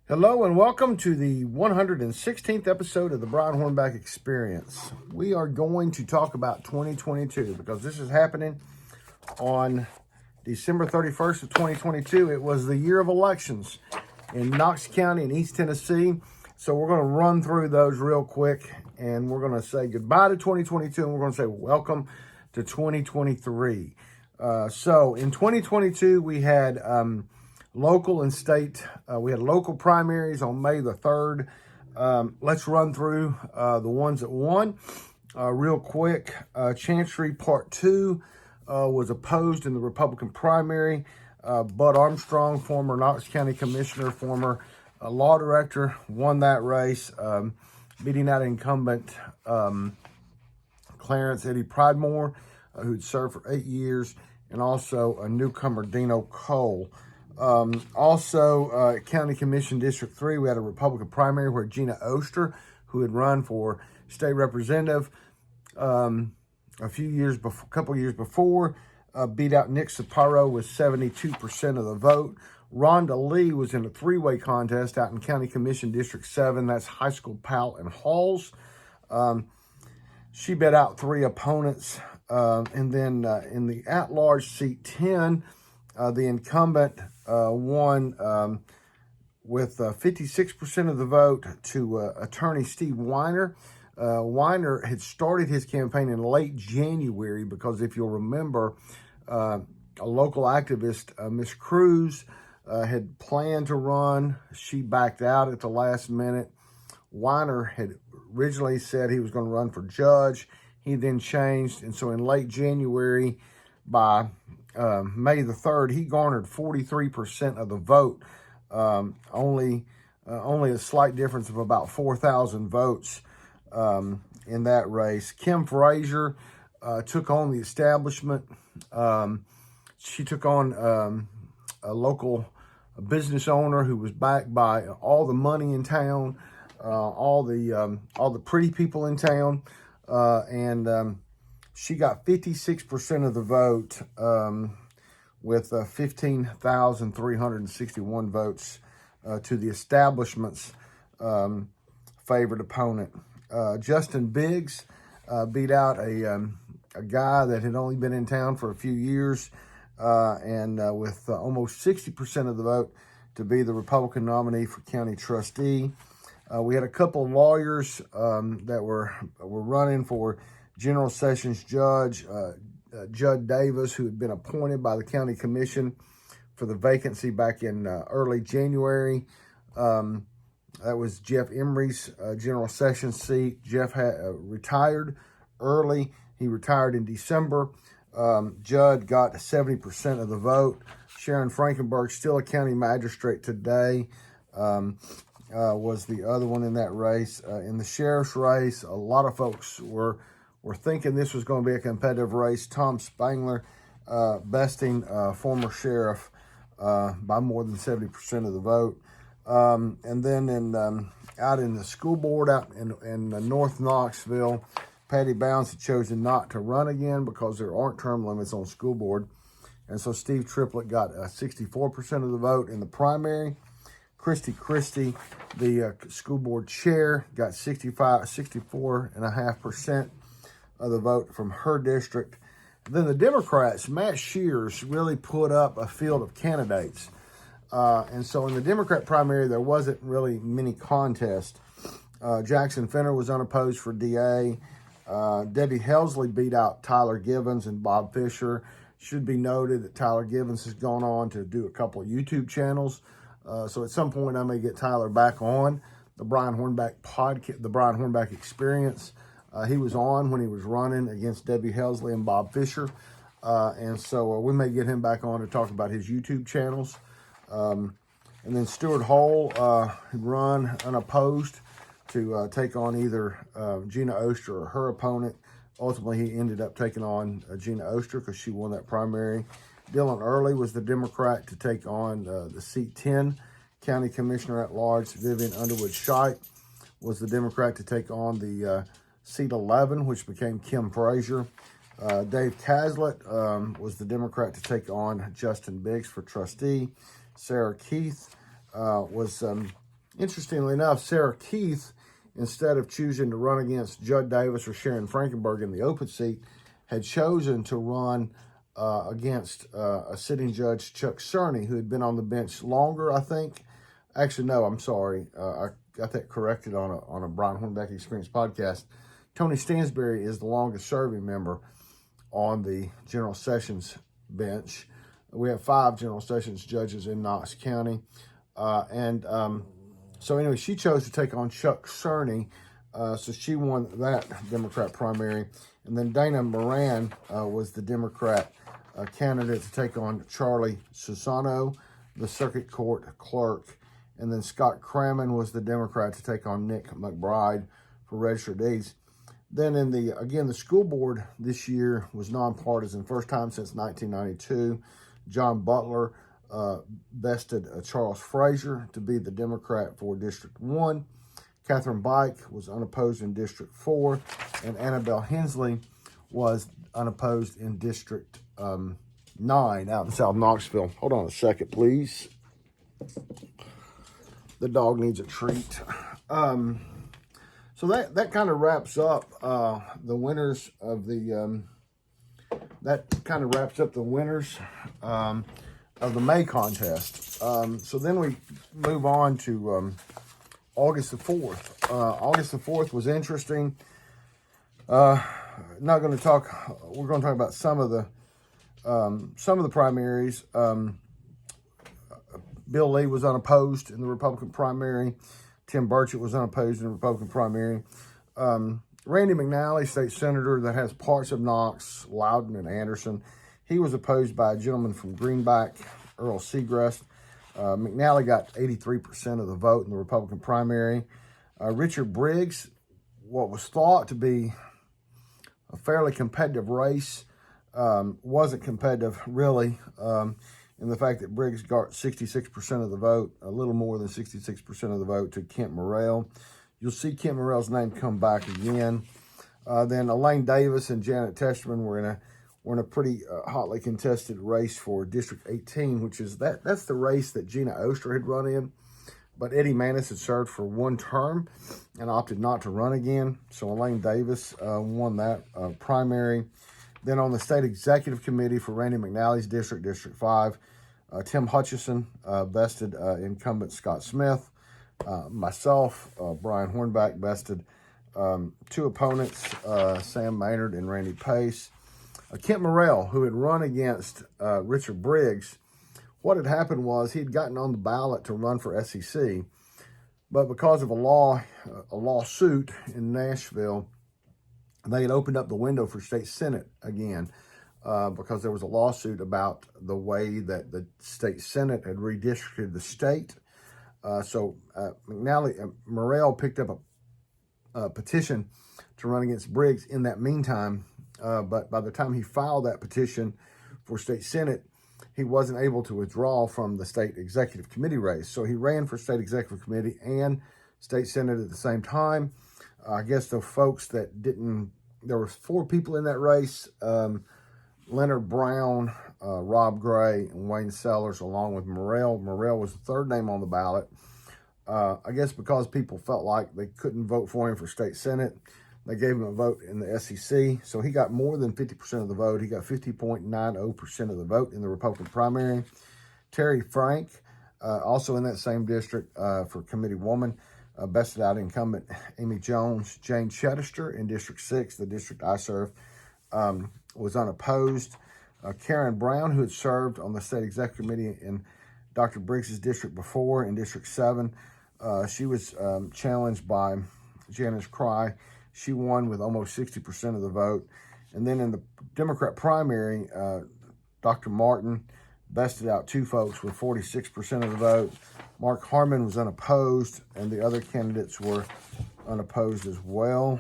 Hello and welcome to the 116th episode of the Brian Hornback Experience. We are going to talk about 2022 because this is happening on December 31st of 2022. It was the year of elections in Knox County in East Tennessee. So we're going to run through those real quick and we're going to say goodbye to 2022 and we're going to say welcome to 2023. So in 2022 we had local and state. We had local primaries on May the 3rd. Let's run through the ones that won real quick. Chancery Part 2 was opposed in the Republican primary. Bud Armstrong, former Knox County Commissioner, former law director, won that race, beating out incumbent Clarence Eddie Pridemore, who'd served for 8 years, and also a newcomer, Dino Cole. County Commission District 3, we had a Republican primary where Gina Oster, who had run for state representative a couple years before, beat out Nick Saparo with 72% of the vote. Rhonda Lee was in a three-way contest out in County Commission District 7. That's High School, Powell, and Halls. She beat out three opponents. And then in the at-large seat 10, the incumbent won with 56% of the vote to attorney Steve Weiner. Weiner had started his campaign in late January because if you'll remember, a local activist, Miss Cruz, had planned to run. She backed out at the last minute. Weiner had originally said he was going to run for judge. He then changed, and so in late January, by May the 3rd, he garnered 43% of the vote. Only a slight difference of about 4,000 votes in that race. Kim Frazier took on the establishment. She took on a local business owner who was backed by all the money in town, all the pretty people in town, and she got 56% of the vote with 15,361 votes to the establishment's favored opponent. Justin Biggs beat out a guy that had only been in town for a few years and with almost 60% of the vote to be the Republican nominee for county trustee. We had a couple of lawyers that were running for General Sessions Judge, Judd Davis, who had been appointed by the county commission for the vacancy back in early January. That was Jeff Emery's General Sessions seat. Jeff had retired early. He retired in December. Judd got 70% of the vote. Sharon Frankenberg, still a county magistrate today, was the other one in that race. In the sheriff's race, a lot of folks were thinking this was going to be a competitive race. Tom Spangler besting former sheriff by more than 70% of the vote. And then out in the school board out in North Knoxville, Patty Bounds had chosen not to run again because there aren't term limits on school board. And so Steve Triplett got 64% of the vote in the primary. Christy, the school board chair, got 64.5% of the vote from her district. Then the Democrats, Matt Shears, really put up a field of candidates. And so in the Democrat primary, there wasn't really many contests. Jackson Fenner was unopposed for DA. Debbie Helsley beat out Tyler Givens and Bob Fisher. Should be noted that Tyler Givens has gone on to do a couple of YouTube channels. So at some point, I may get Tyler back on the Brian Hornback podcast, the Brian Hornback Experience. He was on when he was running against Debbie Helsley and Bob Fisher. And so we may get him back on to talk about his YouTube channels. And then Stuart Hall had run unopposed to take on either Gina Oster or her opponent. Ultimately, he ended up taking on Gina Oster because she won that primary. Dylan Early was the Democrat to take on the seat 10. County Commissioner at Large Vivian Underwood Scheidt was the Democrat to take on the seat 11, which became Kim Frazier. Dave Caslett was the Democrat to take on Justin Biggs for trustee. Sarah Keith was Interestingly enough, Sarah Keith, instead of choosing to run against Judd Davis or Sharon Frankenberg in the open seat, had chosen to run against a sitting judge, Chuck Cerny, who had been on the bench longer, I think. Actually, no, I'm sorry. I got that corrected on a Brian Hornback Experience podcast. Tony Stansberry is the longest serving member on the General Sessions bench. We have 5 General Sessions judges in Knox County. So anyway, she chose to take on Chuck Cerny. So she won that Democrat primary. And then Dana Moran was the Democrat candidate to take on Charlie Susano, the circuit court clerk. And then Scott Crammon was the Democrat to take on Nick McBride for registered deeds. Then the school board this year was nonpartisan, first time since 1992. John Butler bested Charles Frazier to be the Democrat for District 1. Catherine Bike was unopposed in District 4. And Annabelle Hensley was unopposed in District 9 out in South Knoxville. Hold on a second, please. The dog needs a treat. So that kind of wraps up the winners of the of the May contest. So then we move on to August the 4th. August the 4th was interesting. We're going to talk about some of the primaries. Bill Lee was unopposed in the Republican primary. Tim Burchett was unopposed in the Republican primary. Randy McNally, state senator that has parts of Knox, Loudon, and Anderson, he was opposed by a gentleman from Greenback, Earl Segrest. McNally got 83% of the vote in the Republican primary. Richard Briggs, what was thought to be a fairly competitive race, wasn't competitive really, in the fact that Briggs got 66% of the vote, a little more than 66% of the vote to Kent Morrell. You'll see Kent Morrell's name come back again. Then Elaine Davis and Janet Testerman were in a pretty hotly contested race for District 18, which is that's the race that Gina Oster had run in, but Eddie Manis had served for 1 term and opted not to run again. So Elaine Davis won that primary. Then on the state executive committee for Randy McNally's district, District 5, Tim Hutchison bested incumbent Scott Smith. Myself, Brian Hornback, bested 2 opponents, Sam Maynard and Randy Pace. Kent Morrell, who had run against Richard Briggs, what had happened was he'd gotten on the ballot to run for SEC, but because of a lawsuit in Nashville, they had opened up the window for state senate again because there was a lawsuit about the way that the state senate had redistricted the state. So Morrell picked up a petition to run against Briggs in that meantime. But by the time he filed that petition for state senate, he wasn't able to withdraw from the state executive committee race. So he ran for state executive committee and state senate at the same time. I guess the folks that didn't, there were 4 people in that race, Leonard Brown, Rob Gray, and Wayne Sellers, along with Morrell. Morrell was the 3rd name on the ballot. I guess because people felt like they couldn't vote for him for state senate, they gave him a vote in the SEC. So he got more than 50% of the vote. He got 50.90% of the vote in the Republican primary. Terry Frank, also in that same district for committee woman, bested out incumbent Amy Jones. Jane Chedister in District 6, the district I serve, was unopposed. Karen Brown, who had served on the state executive committee in Dr. Briggs's district before, in District 7, she was challenged by Janice Cry. She won with almost 60% of the vote. And then in the Democrat primary, Dr. Martin bested out 2 folks with 46% of the vote. Mark Harmon was unopposed, and the other candidates were unopposed as well.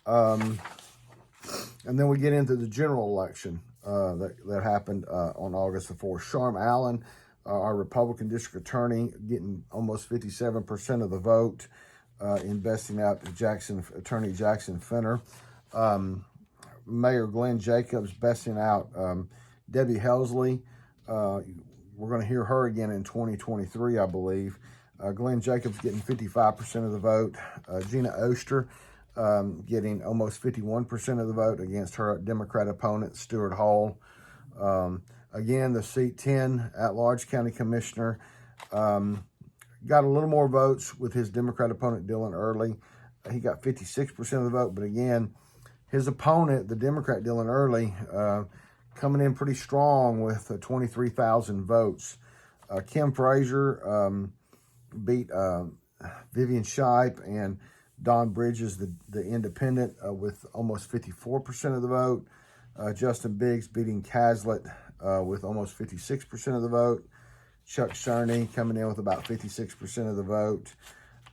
And then we get into the general election that happened on August the 4th. Sharm Allen, our Republican district attorney, getting almost 57% of the vote, investing out to Attorney Jackson Fenner. Mayor Glenn Jacobs besting out Debbie Helsley. We're going to hear her again in 2023, I believe. Glenn Jacobs getting 55% of the vote. Gina Oster getting almost 51% of the vote against her Democrat opponent, Stuart Hall. Again, the seat 10 at-large county commissioner got a little more votes with his Democrat opponent, Dylan Early. He got 56% of the vote, but again, his opponent, the Democrat Dylan Early, coming in pretty strong with 23,000 votes. Kim Frazier beat Vivian Shipe and Don Bridges, the independent, with almost 54% of the vote. Justin Biggs beating Caslett with almost 56% of the vote. Chuck Cerny coming in with about 56% of the vote.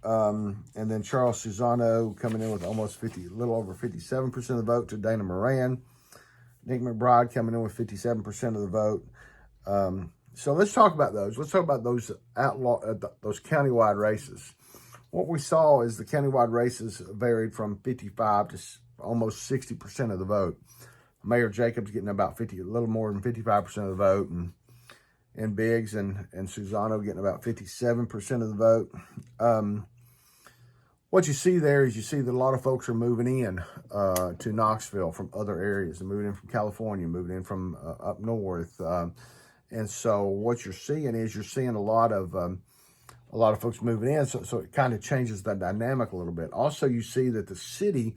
And then Charles Susano coming in with a little over 57% of the vote to Dana Moran. Nick McBride coming in with 57% of the vote. So let's talk about those. Let's talk about those those countywide races. What we saw is the countywide races varied from 55 to almost 60% of the vote. Mayor Jacobs getting about a little more than 55% of the vote, and Biggs and Susano getting about 57% of the vote. What you see there is you see that a lot of folks are moving in to Knoxville from other areas. They're moving in from California, moving in from up north. And so what you're seeing is a lot of folks moving in. So it kind of changes the dynamic a little bit. Also, you see that the city,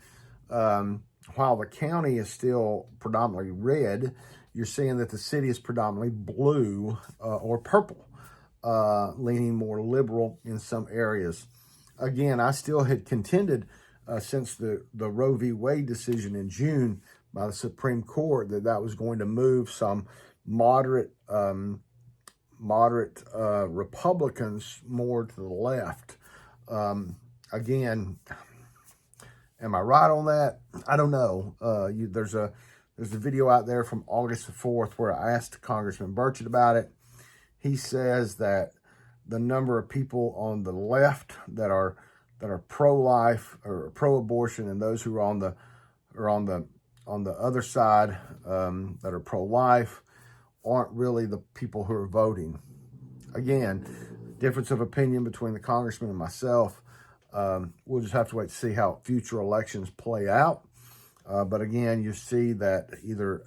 while the county is still predominantly red, you're seeing that the city is predominantly blue or purple, leaning more liberal in some areas. Again, I still had contended since the Roe v. Wade decision in June by the Supreme Court that was going to move some moderate Republicans more to the left. Again, am I right on that? I don't know. There's a video out there from August the 4th where I asked Congressman Burchett about it. He says that the number of people on the left that are pro-life or pro-abortion, and those who are on the other side that are pro-life, aren't really the people who are voting. Again, difference of opinion between the congressman and myself. We'll just have to wait to see how future elections play out. But again, you see that either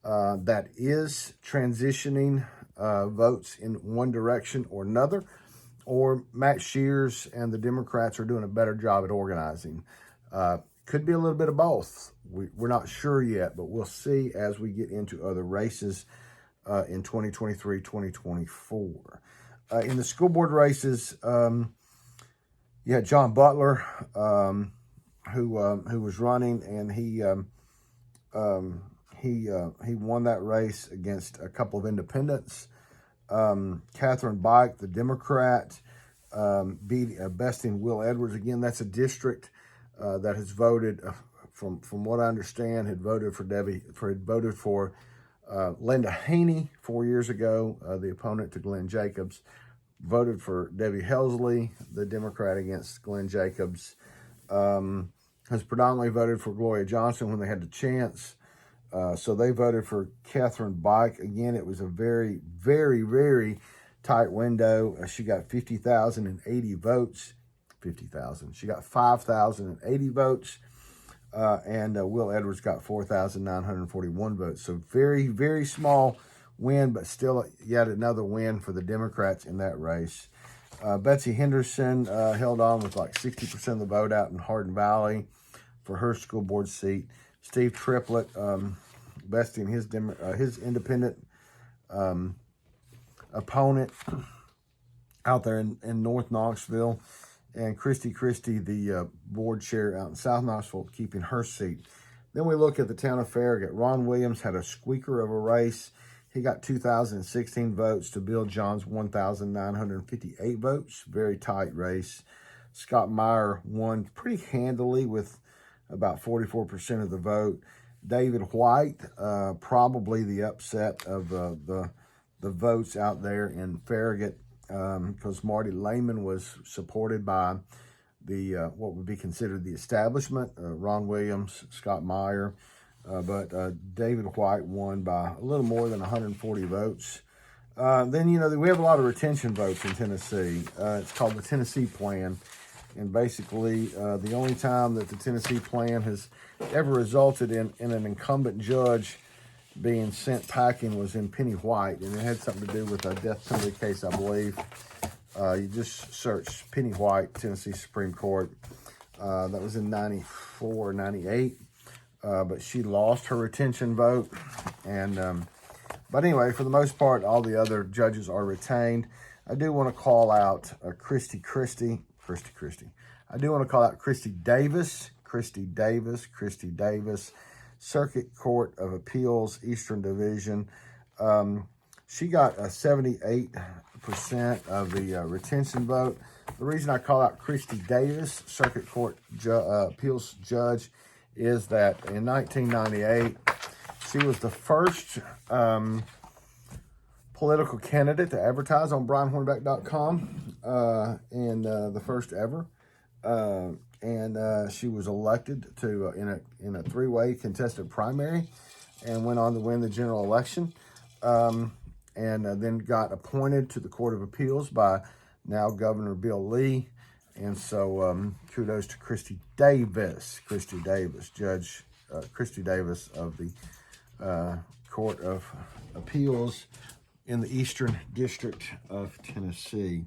that is transitioning votes in one direction or another, or Matt Shears and the Democrats are doing a better job at organizing. Could be a little bit of both. We're not sure yet, but we'll see as we get into other races in 2023, 2024. In the school board races, you had John Butler, who was running, and he won that race against a couple of independents. Catherine Bike, the Democrat, besting Will Edwards. Again, that's a district that has voted, from what I understand, had voted for Linda Haney 4 years ago, the opponent to Glenn Jacobs. Voted for Debbie Helsley, the Democrat against Glenn Jacobs. Has predominantly voted for Gloria Johnson when they had the chance. So they voted for Catherine Bike. Again, it was a very, very, very tight window. She got 50,080 votes. 50,000. She got 5,080 votes. And Will Edwards got 4,941 votes. So very, very small win, but still yet another win for the Democrats in that race. Betsy Henderson held on with like 60% of the vote out in Hardin Valley for her school board seat. Steve Triplett besting his independent opponent out there in North Knoxville. And Christy, the board chair out in South Knoxville, keeping her seat. Then we look at the town of Farragut. Ron Williams had a squeaker of a race. He got 2,016 votes to Bill John's 1,958 votes. Very tight race. Scott Meyer won pretty handily with about 44% of the vote. David White, probably the upset of the votes out there in Farragut, because Marty Lehman was supported by the what would be considered the establishment, Ron Williams, Scott Meyer, but David White won by a little more than 140 votes. Then, you know, we have a lot of retention votes in Tennessee. It's called the Tennessee Plan. And basically, the only time that the Tennessee Plan has ever resulted in an incumbent judge being sent packing was in Penny White. And it had something to do with a death penalty case, I believe. You just search Penny White, Tennessee Supreme Court. That was in 94, 98. But she lost her retention vote. And but anyway, for the most part, all the other judges are retained. I do want to call out Christy. I do want to call out Christy Davis, Circuit Court of Appeals, Eastern Division. She got 78% of the retention vote. The reason I call out Christy Davis, Circuit Court Appeals Judge, is that in 1998, she was the first political candidate to advertise on brianhornback.com, and the first ever. And she was elected to in a three-way contested primary, and went on to win the general election. And then got appointed to the Court of Appeals by now Governor Bill Lee. And so kudos to Christy Davis, Judge Christy Davis of the Court of Appeals in the Eastern District of Tennessee.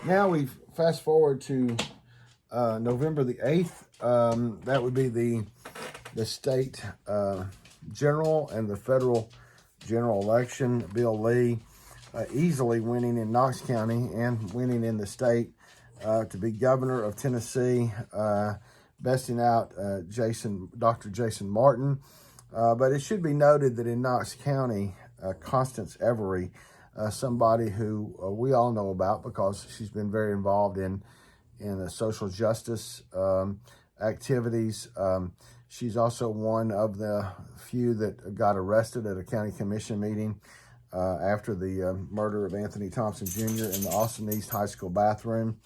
Now we fast forward to November the 8th. That would be the state general and the federal general election. Bill Lee easily winning in Knox County and winning in the state to be governor of Tennessee, besting out Dr. Jason Martin. But it should be noted that in Knox County, Constance Every, somebody who we all know about because she's been very involved in social justice activities. She's also one of the few that got arrested at a county commission meeting after the murder of Anthony Thompson Jr. in the Austin East High School bathroom.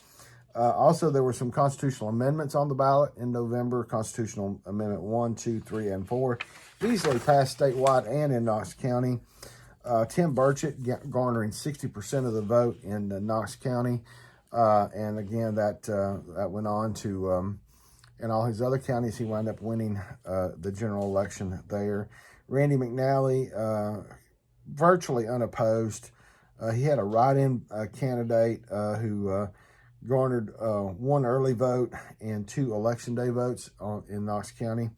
Also, there were some constitutional amendments on the ballot in November. Constitutional Amendment 1, 2, 3, and 4 easily passed statewide and in Knox County. Tim Burchett garnering 60% of the vote in Knox County. And again, that went on to, in all his other counties, he wound up winning the general election there. Randy McNally, virtually unopposed. He had a write-in candidate who garnered one early vote and 2 election day votes in Knox County.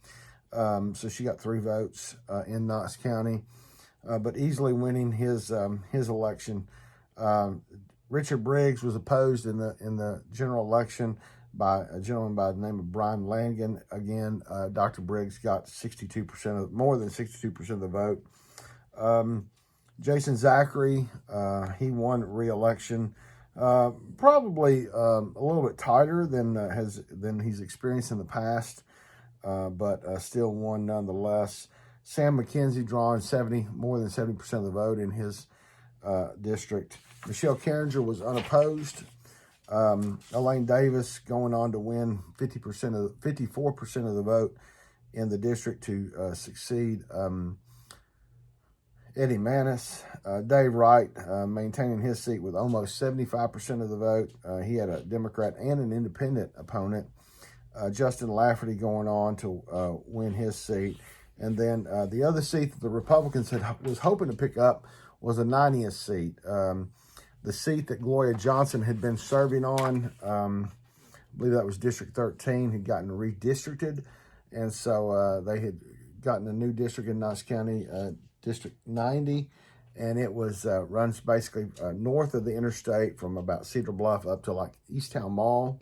So she got 3 votes in Knox County, but easily winning his election. Richard Briggs was opposed in the general election by a gentleman by the name of Brian Langan. Again, Dr. Briggs got more than 62% of the vote. Jason Zachary, he won re-election. Probably a little bit tighter than he's experienced in the past, but still won nonetheless. Sam McKenzie drawing more than 70% of the vote in his district. Michelle Carringer was unopposed. Elaine Davis going on to win 54% of the vote in the district to succeed Eddie Manis. Dave Wright maintaining his seat with almost 75% of the vote. He had a Democrat and an independent opponent. Justin Lafferty going on to win his seat. And then the other seat that the Republicans was hoping to pick up was a 90th seat. The seat that Gloria Johnson had been serving on, I believe that was District 13, had gotten redistricted. And so they had gotten a new district in Knox County, District 90. And it was runs basically north of the interstate from about Cedar Bluff up to like Easttown Mall,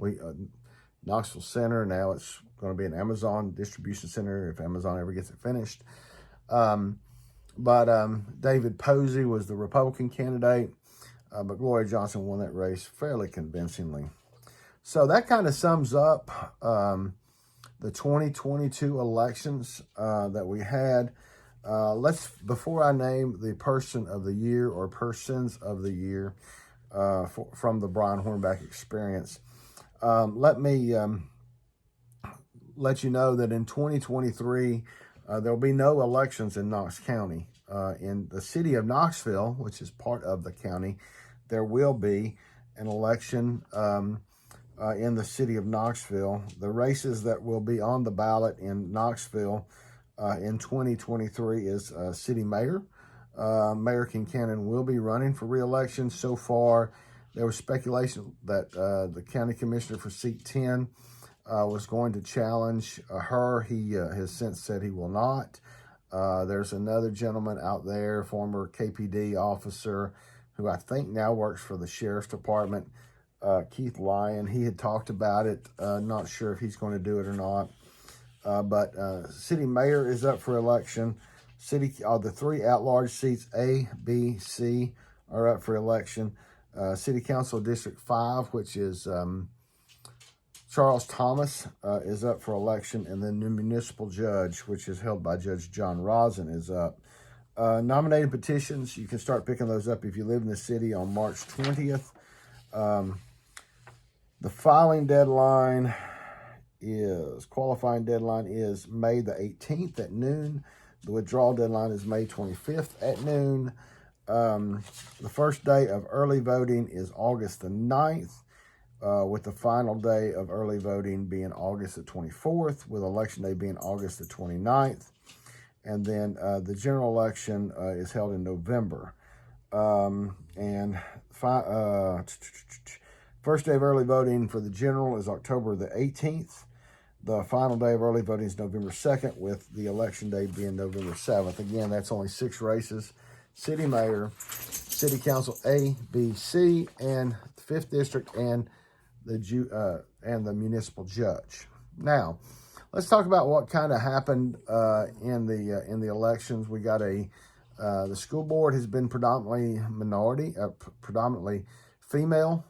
Knoxville Center. Now it's going to be an Amazon distribution center if Amazon ever gets it finished. But David Posey was the Republican candidate, but Gloria Johnson won that race fairly convincingly. So that kind of sums up the 2022 elections that we had. Before I name the person of the year or persons of the year from the Brian Hornback Experience, let me let you know that in 2023, there'll be no elections in Knox County. in the city of Knoxville, which is part of the county, there will be an election in the city of Knoxville. The races that will be on the ballot in Knoxville in 2023 is city mayor. Mayor Kincannon will be running for re-election. So far, there was speculation that the county commissioner for seat 10 was going to challenge her. He has since said he will not. There's another gentleman out there, former KPD officer, who I think now works for the sheriff's department, Keith Lyon. He had talked about it. Not sure if he's going to do it or not. But city mayor is up for election. The 3 at-large seats, A, B, C, are up for election. City Council District 5, which is Charles Thomas, is up for election. And then the municipal judge, which is held by Judge John Rosin, is up. Nominated petitions, you can start picking those up if you live in the city on March 20th. The qualifying deadline is May the 18th at noon. The withdrawal deadline is May 25th at noon. The first day of early voting is August the 9th, with the final day of early voting being August the 24th, with election day being August the 29th. And then the general election is held in November. First day of early voting for the general is October the 18th. The final day of early voting is November 2nd, with the election day being November 7th. Again, that's only 6 races: city mayor, city council A, B, C, and the 5th district, and the municipal judge. Now, let's talk about what kind of happened in the elections. We got the school board has been predominantly female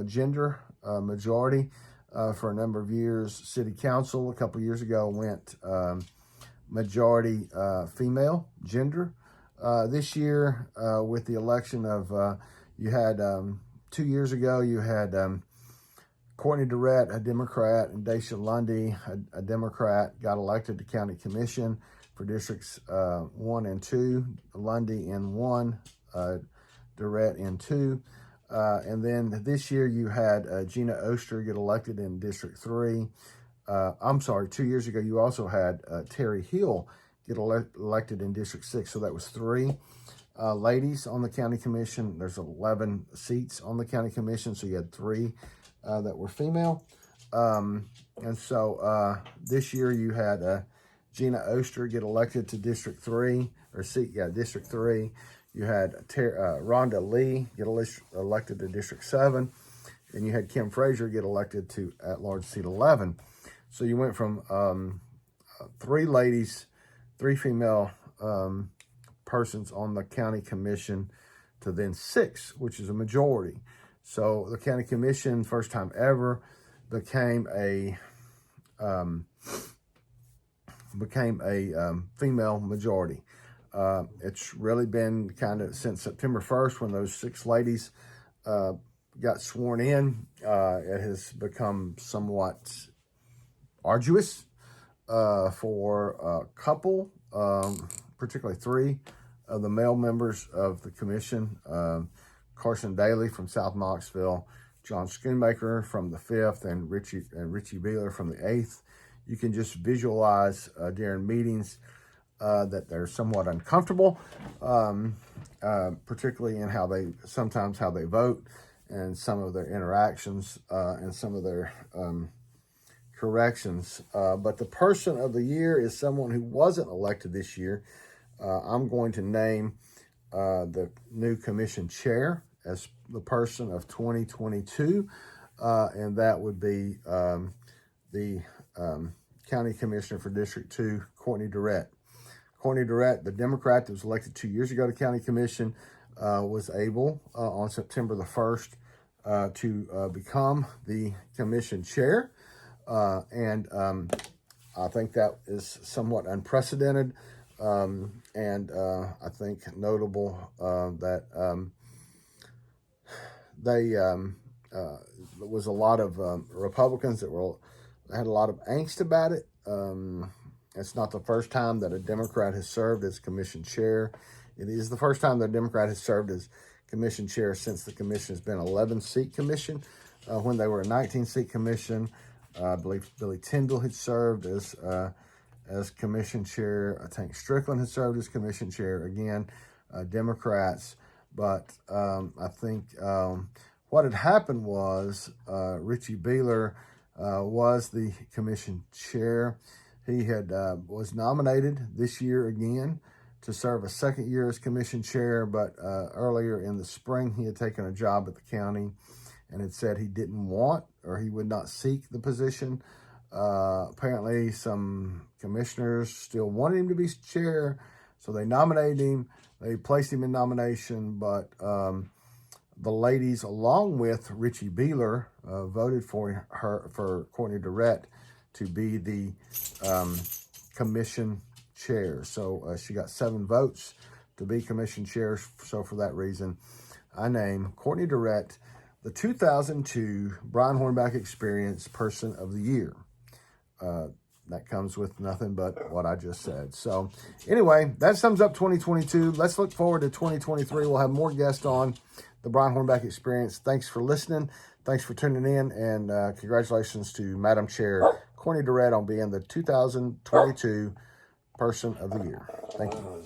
gender majority for a number of years. City council a couple years ago went majority female gender. This year, with the election of, you had 2 years ago, you had Courtney Durrett, a Democrat, and Daisha Lundy, a Democrat, got elected to county commission for districts 1 and 2, Lundy in 1, Durrett in 2. And then this year you had Gina Oster get elected in District 3. 2 years ago you also had Terry Hill get elected in District 6. So that was 3 ladies on the county commission. There's 11 seats on the county commission, so you had 3 that were female. And so this year you had Gina Oster get elected to District 3, District 3. You had Rhonda Lee get elected to District 7, and you had Kim Frazier get elected to at-large seat 11. So you went from 3 ladies, 3 female persons on the county commission to then 6, which is a majority. So the county commission, first time ever, became a female majority. It's really been kind of since September 1st when those 6 ladies got sworn in. It has become somewhat arduous for a couple, particularly 3 of the male members of the commission. Carson Daly from South Knoxville, John Schoonmaker from the 5th, and Richie Beeler from the 8th. You can just visualize during meetings that they're somewhat uncomfortable, particularly in how they vote and some of their interactions and some of their corrections. But the person of the year is someone who wasn't elected this year. I'm going to name the new commission chair as the person of 2022, and that would be the county commissioner for District 2, Courtney Durrett. Courtney Durrett, the Democrat that was elected 2 years ago to county commission, was able on September the 1st to become the commission chair. And I think that is somewhat unprecedented, and I think notable that there was a lot of Republicans that had a lot of angst about it. It's not the first time that a Democrat has served as commission chair. It is the first time that a Democrat has served as commission chair since the commission has been an 11-seat commission. When they were a 19-seat commission, I believe Billy Tyndall had served as commission chair. I think Strickland had served as commission chair. Again, Democrats. But I think what had happened was Richie Beeler was the commission chair. He had was nominated this year again to serve a second year as commission chair, but earlier in the spring he had taken a job at the county and had said he didn't want or he would not seek the position. Apparently some commissioners still wanted him to be chair, so they nominated him. They placed him in nomination, but the ladies, along with Richie Beeler, voted for Courtney Durrett to be the commission chair. So she got 7 votes to be commission chair. So for that reason, I name Courtney Durrett the 2002 Brian Hornback Experience Person of the Year. That comes with nothing but what I just said. So anyway, that sums up 2022. Let's look forward to 2023. We'll have more guests on the Brian Hornback Experience. Thanks for listening. Thanks for tuning in. And congratulations to Madam Chair Courtney Durrett on being the 2022 Person of the Year. Thank you.